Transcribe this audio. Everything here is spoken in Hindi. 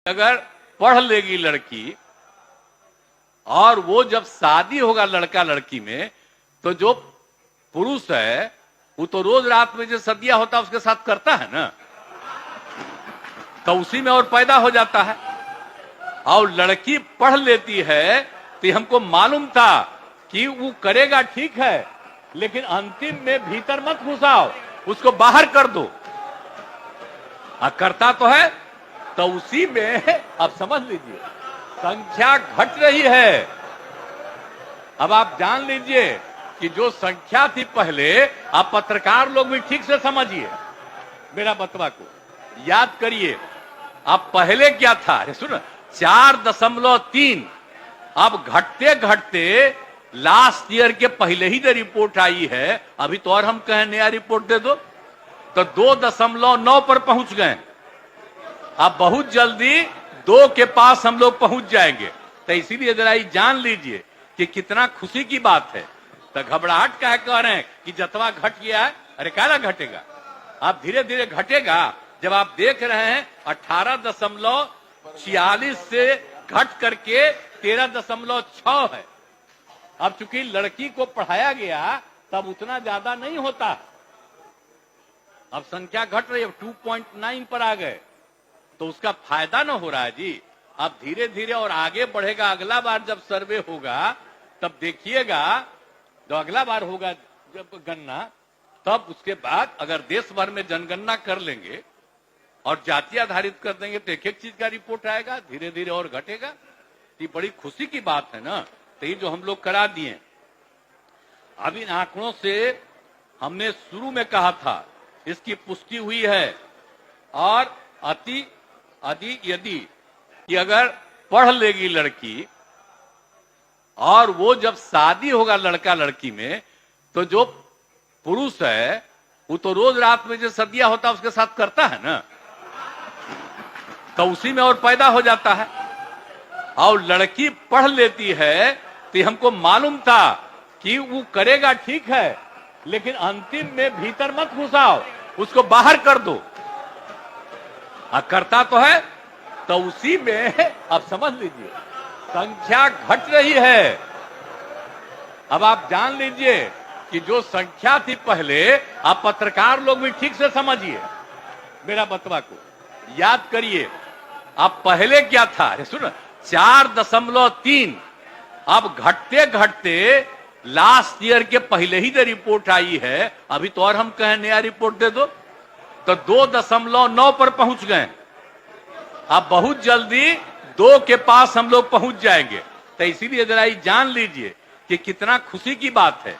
अगर पढ़ लेगी लड़की और वो जब शादी होगा लड़का लड़की में, तो जो पुरुष है वो तो रोज रात में जो सदिया होता है उसके साथ करता है ना, तो उसी में और पैदा हो जाता है। और लड़की पढ़ लेती है तो हमको मालूम था कि वो करेगा ठीक है, लेकिन अंतिम में भीतर मत घुसाओ, उसको बाहर कर दो। करता तो है, तो उसी में अब समझ लीजिए संख्या घट रही है। अब आप जान लीजिए कि जो संख्या थी पहले, आप पत्रकार लोग भी ठीक से समझिए मेरा बतवा को, याद करिए। अब पहले क्या था, सुनो, 4.3। अब घटते घटते लास्ट ईयर के पहले ही जो रिपोर्ट आई है, अभी तो और हम कहें नया रिपोर्ट दे दो, तो 2.9 पर पहुंच गए। अब बहुत जल्दी 2 के पास हम लोग पहुंच जाएंगे। तो इसीलिए जरा ये जान लीजिए कि कितना खुशी की बात है। तो घबराहट क्या कह रहे हैं कि जतवा घट गया है, अरे क्या घटेगा, आप धीरे धीरे घटेगा। जब आप देख रहे हैं 18.46 से घट करके 13.6 है। अब चूंकि लड़की को पढ़ाया गया तब उतना ज्यादा नहीं होता, अब संख्या घट रही है, 2.9 पर आ गए, तो उसका फायदा ना हो रहा है जी। अब धीरे धीरे और आगे बढ़ेगा। अगला बार जब सर्वे होगा तब देखिएगा, जो अगला बार होगा जब गणना, तब उसके बाद अगर देश भर में जनगणना कर लेंगे और जाति आधारित कर देंगे तो एक एक चीज का रिपोर्ट आएगा, धीरे धीरे और घटेगा। ये बड़ी खुशी की बात है ना। तो ये जो हम लोग करा दिए, अब इन आंकड़ों से हमने शुरू में कहा था, इसकी पुष्टि हुई है। और यदि कि अगर पढ़ लेगी लड़की और वो जब शादी होगा लड़का लड़की में, तो जो पुरुष है वो तो रोज रात में जो सदिया होता है उसके साथ करता है ना, तो उसी में और पैदा हो जाता है। और लड़की पढ़ लेती है तो हमको मालूम था कि वो करेगा ठीक है, लेकिन अंतिम में भीतर मत घुसाओ, उसको बाहर कर दो। करता तो है, तो उसी में अब समझ लीजिए संख्या घट रही है। अब आप जान लीजिए कि जो संख्या थी पहले, आप पत्रकार लोग भी ठीक से समझिए मेरा बतवा को, याद करिए। अब पहले क्या था, सुनो, 4.3। अब घटते घटते लास्ट ईयर के पहले ही जो रिपोर्ट आई है, अभी तो और हम कहें नया रिपोर्ट दे दो, तो 2.9 पर पहुंच गए। अब बहुत जल्दी 2 के पास हम लोग पहुंच जाएंगे। तो इसीलिए जरा ये जान लीजिए कि कितना खुशी की बात है।